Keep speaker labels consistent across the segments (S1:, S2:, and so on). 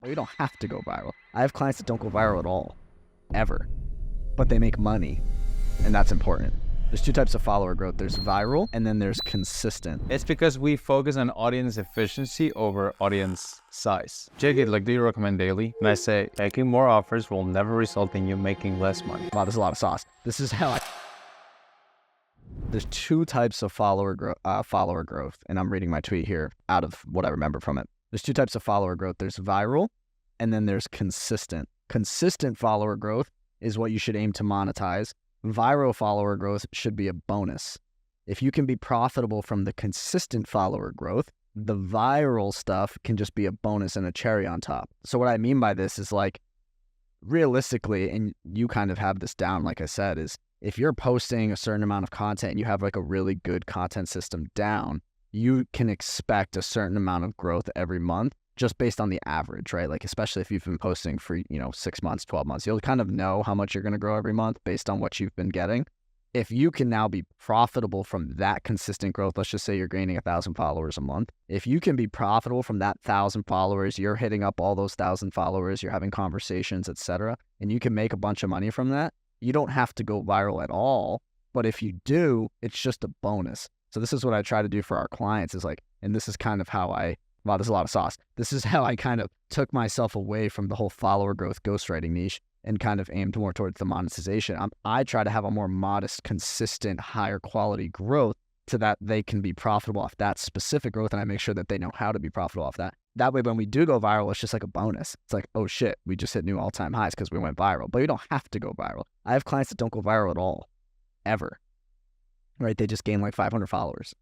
S1: You don't have to go viral. I have clients that don't go viral at all, ever, but they make money, and that's important. There's two types of follower growth. There's viral, and then there's consistent.
S2: It's because we focus on audience efficiency over audience size. JK, like, do you recommend daily? And I say, making more offers will never result in you making less money.
S1: Wow, there's a lot of sauce. This is how There's two types of follower growth, and I'm reading my tweet here out of what I remember from it. There's two types of follower growth. There's viral, and then there's consistent. Consistent follower growth is what you should aim to monetize. Viral follower growth should be a bonus. If you can be profitable from the consistent follower growth, the viral stuff can just be a bonus and a cherry on top. So what I mean by this is, like, realistically, and you kind of have this down, like I said, is if you're posting a certain amount of content and you have like a really good content system down, you can expect a certain amount of growth every month just based on the average, right? Like, especially if you've been posting for, 6 months, 12 months, you'll kind of know how much you're going to grow every month based on what you've been getting. If you can now be profitable from that consistent growth, let's just say you're gaining 1,000 followers a month. If you can be profitable from that 1,000 followers, you're hitting up all those 1,000 followers, you're having conversations, etc., and you can make a bunch of money from that, you don't have to go viral at all. But if you do, it's just a bonus. So this is what I try to do for our clients is like, and this is kind of how wow, there's a lot of sauce. This is how I kind of took myself away from the whole follower growth ghostwriting niche and kind of aimed more towards the monetization. I try to have a more modest, consistent, higher quality growth so that they can be profitable off that specific growth, and I make sure that they know how to be profitable off that. That way, when we do go viral, it's just like a bonus. It's like, oh shit, we just hit new all-time highs because we went viral. But you don't have to go viral. I have clients that don't go viral at all, ever, right? They just gain like 500 followers,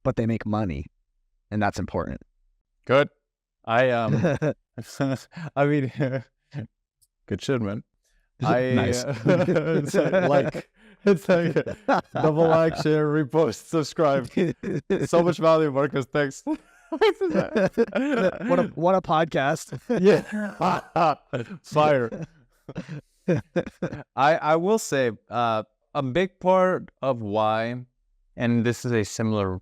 S1: but they make money, and that's important.
S2: Good. I mean, good shit, man.
S1: Nice.
S2: It's like double like, share, repost, subscribe. So much value, Marcus. Thanks.
S1: What a podcast.
S2: Yeah. Fire. I will say a big part of why, and this is a similar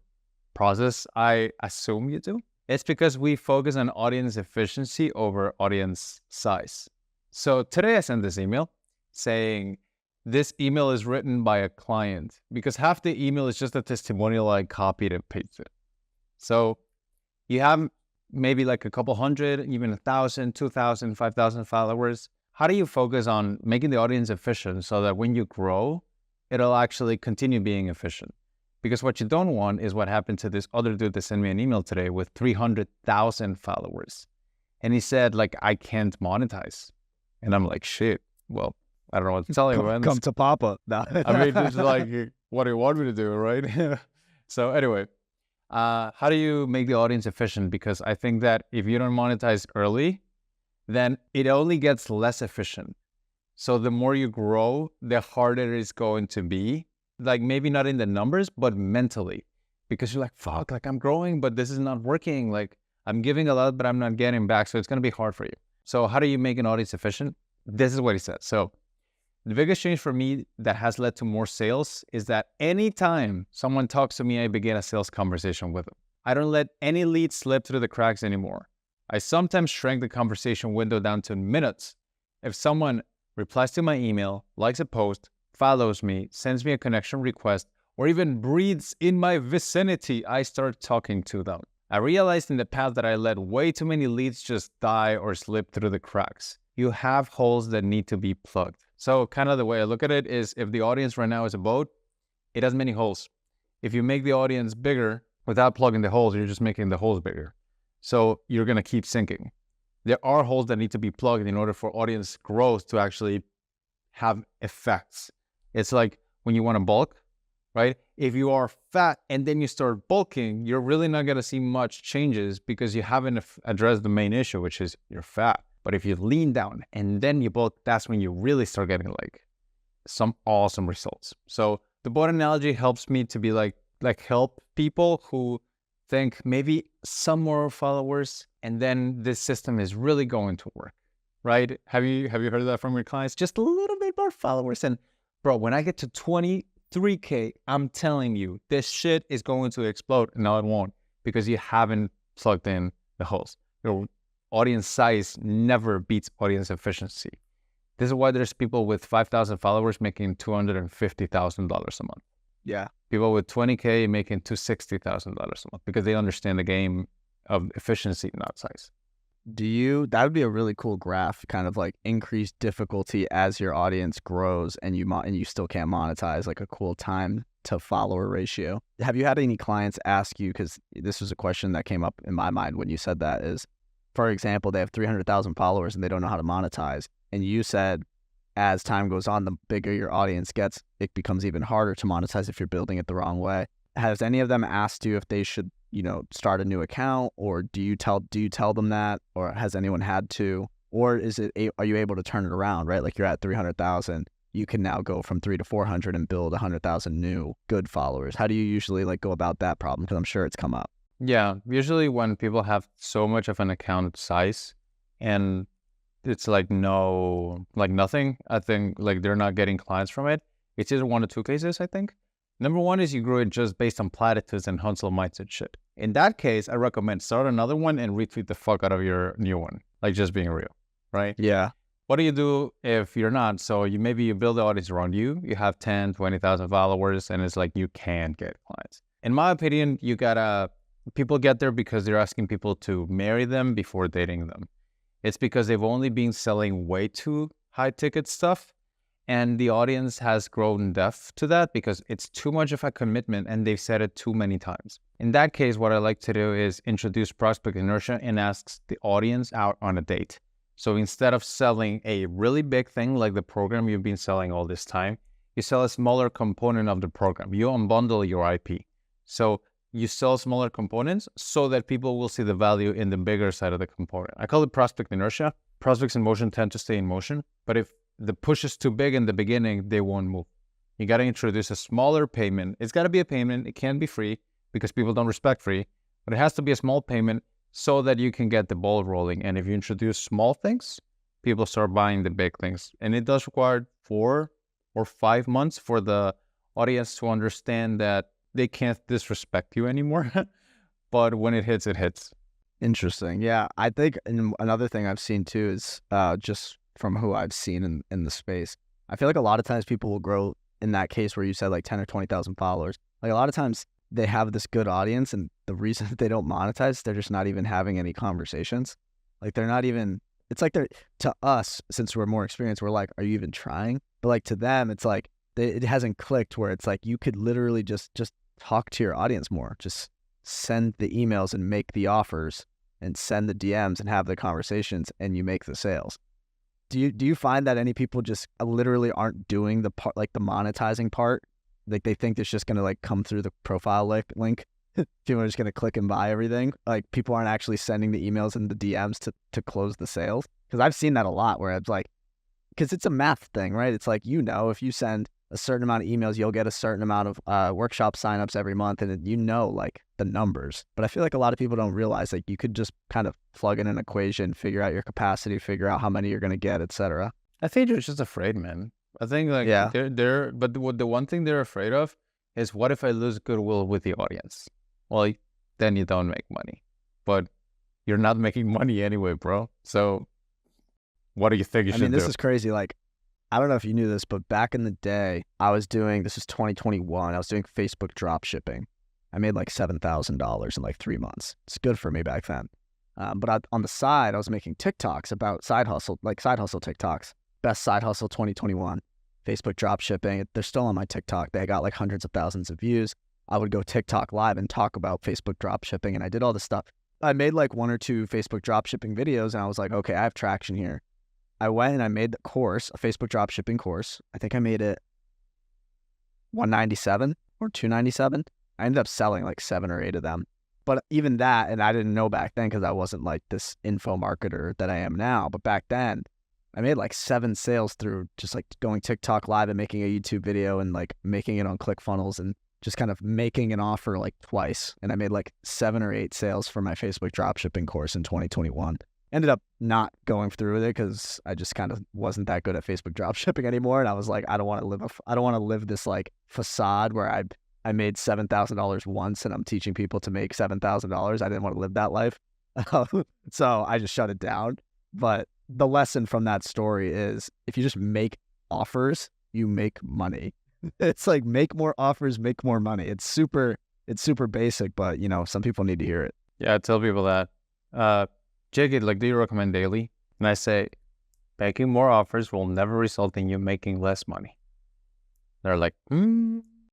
S2: process, I assume you do, it's because we focus on audience efficiency over audience size. So today I sent this email saying this email is written by a client, because half the email is just a testimonial I copied and pasted. So you have maybe like a couple hundred, even 1,000, 2,000, 5,000 followers. How do you focus on making the audience efficient so that when you grow, it'll actually continue being efficient? Because what you don't want is what happened to this other dude that sent me an email today with 300,000 followers. And he said, like, I can't monetize. And I'm like, shit, well, I don't know what to tell you, man.
S1: Come to Papa. No.
S2: I mean, it's like, what do you want me to do, right? So anyway, how do you make the audience efficient? Because I think that if you don't monetize early, then it only gets less efficient. So the more you grow, the harder it's going to be. Like, maybe not in the numbers, but mentally. Because you're like, fuck, like, I'm growing, but this is not working. Like, I'm giving a lot, but I'm not getting back. So it's going to be hard for you. So how do you make an audience efficient? This is what he said. So the biggest change for me that has led to more sales is that anytime someone talks to me, I begin a sales conversation with them. I don't let any lead slip through the cracks anymore. I sometimes shrink the conversation window down to minutes. If someone replies to my email, likes a post, follows me, sends me a connection request, or even breathes in my vicinity, I start talking to them. I realized in the past that I let way too many leads just die or slip through the cracks. You have holes that need to be plugged. So kind of the way I look at it is, if the audience right now is a boat, it has many holes. If you make the audience bigger without plugging the holes, you're just making the holes bigger. So you're going to keep sinking. There are holes that need to be plugged in order for audience growth to actually have effects. It's like when you want to bulk, right? If you are fat and then you start bulking, you're really not going to see much changes because you haven't addressed the main issue, which is you're fat. But if you lean down and then you bulk, that's when you really start getting like some awesome results. So the boat analogy helps me to be like help people who think maybe some more followers and then this system is really going to work, right? Have you heard of that from your clients? Just a little bit more followers. And bro, when I get to 23K, I'm telling you, this shit is going to explode. No, it won't, because you haven't plugged in the holes. audience size never beats audience efficiency. This is why there's people with 5,000 followers making $250,000 a month.
S1: Yeah.
S2: People with 20K making $260,000 a month because they understand the game of efficiency, not size.
S1: That would be a really cool graph, kind of like increased difficulty as your audience grows and you still can't monetize, like a cool time to follower ratio. Have you had any clients ask you, because this was a question that came up in my mind when you said that, is, for example, they have 300,000 followers and they don't know how to monetize. And you said, as time goes on, the bigger your audience gets, it becomes even harder to monetize if you're building it the wrong way. Has any of them asked you if they should, start a new account, or do you tell them that, or has anyone had to, or are you able to turn it around, right? Like you're at 300,000, you can now go from 300 to 400 and build 100,000 new good followers. How do you usually go about that problem? Because I'm sure it's come up.
S2: Yeah, usually when people have so much of an account size and it's nothing, I think they're not getting clients from it. It's either one or two cases, I think. Number one is you grew it just based on platitudes and hustle mindset shit. In that case, I recommend start another one and retweet the fuck out of your new one. Like just being real, right?
S1: Yeah.
S2: What do you do if you're not? So you build the audience around you. You have 10, 20,000 followers and it's like you can't get clients. In my opinion, people get there because they're asking people to marry them before dating them. It's because they've only been selling way too high ticket stuff. And the audience has grown deaf to that because it's too much of a commitment and they've said it too many times. In that case, what I like to do is introduce prospect inertia and ask the audience out on a date. So instead of selling a really big thing like the program you've been selling all this time, you sell a smaller component of the program. You unbundle your IP. So you sell smaller components so that people will see the value in the bigger side of the component. I call it prospect inertia. Prospects in motion tend to stay in motion, but if the push is too big in the beginning, they won't move. You got to introduce a smaller payment. It's got to be a payment. It can't be free because people don't respect free, but it has to be a small payment so that you can get the ball rolling. And if you introduce small things, people start buying the big things. And it does require 4 or 5 months for the audience to understand that they can't disrespect you anymore. But when it hits, it hits.
S1: Interesting. Yeah. I think another thing I've seen too is just from who I've seen in the space, I feel like a lot of times people will grow in that case where you said 10 or 20,000 followers. Like a lot of times they have this good audience and the reason that they don't monetize, they're just not even having any conversations. They're not even, it's like to us, since we're more experienced, we're like, are you even trying? But to them, it's like, it hasn't clicked where it's like, you could literally just talk to your audience more. Just send the emails and make the offers and send the DMs and have the conversations and you make the sales. Do you find that any people just literally aren't doing the part, the monetizing part? They think it's just going to come through the profile link. People are just going to click and buy everything. People aren't actually sending the emails and the DMs to close the sales. Because I've seen that a lot where it's because it's a math thing, right? It's if you send a certain amount of emails, you'll get a certain amount of workshop signups every month, and the numbers. But I feel like a lot of people don't realize you could just kind of plug in an equation, figure out your capacity, figure out how many you're going to get, etc.
S2: I think they're just afraid, man. I think but the one thing they're afraid of is, what if I lose goodwill with the audience? Well, then you don't make money, but you're not making money anyway, bro. So what do you think you should do?
S1: This is crazy. I don't know if you knew this, but back in the day, this is 2021, I was doing Facebook drop shipping. I made $7,000 in 3 months. It's good for me back then. But on the side, I was making TikToks about side hustle TikToks. Best side hustle 2021. Facebook drop shipping. They're still on my TikTok. They got hundreds of thousands of views. I would go TikTok live and talk about Facebook drop shipping, and I did all this stuff. I made 1 or 2 Facebook drop shipping videos, and I was like, okay, I have traction here. I went and I made the course, a Facebook drop shipping course. I think I made it $197 or $297. I ended up selling 7 or 8 of them. But even that, and I didn't know back then because I wasn't this info marketer that I am now. But back then, I made 7 sales through just going TikTok live and making a YouTube video and making it on ClickFunnels and just kind of making an offer twice. And I made 7 or 8 sales for my Facebook dropshipping course in 2021. Ended up not going through with it because I just kind of wasn't that good at Facebook dropshipping anymore. And I was like, I don't want to live this facade where I made $7,000 once and I'm teaching people to make $7,000. I didn't want to live that life. So I just shut it down. But the lesson from that story is if you just make offers, you make money. It's like make more offers, make more money. It's super basic, but some people need to hear it.
S2: Yeah, I tell people that. JK, like, do you recommend daily? And I say, making more offers will never result in you making less money. They're like,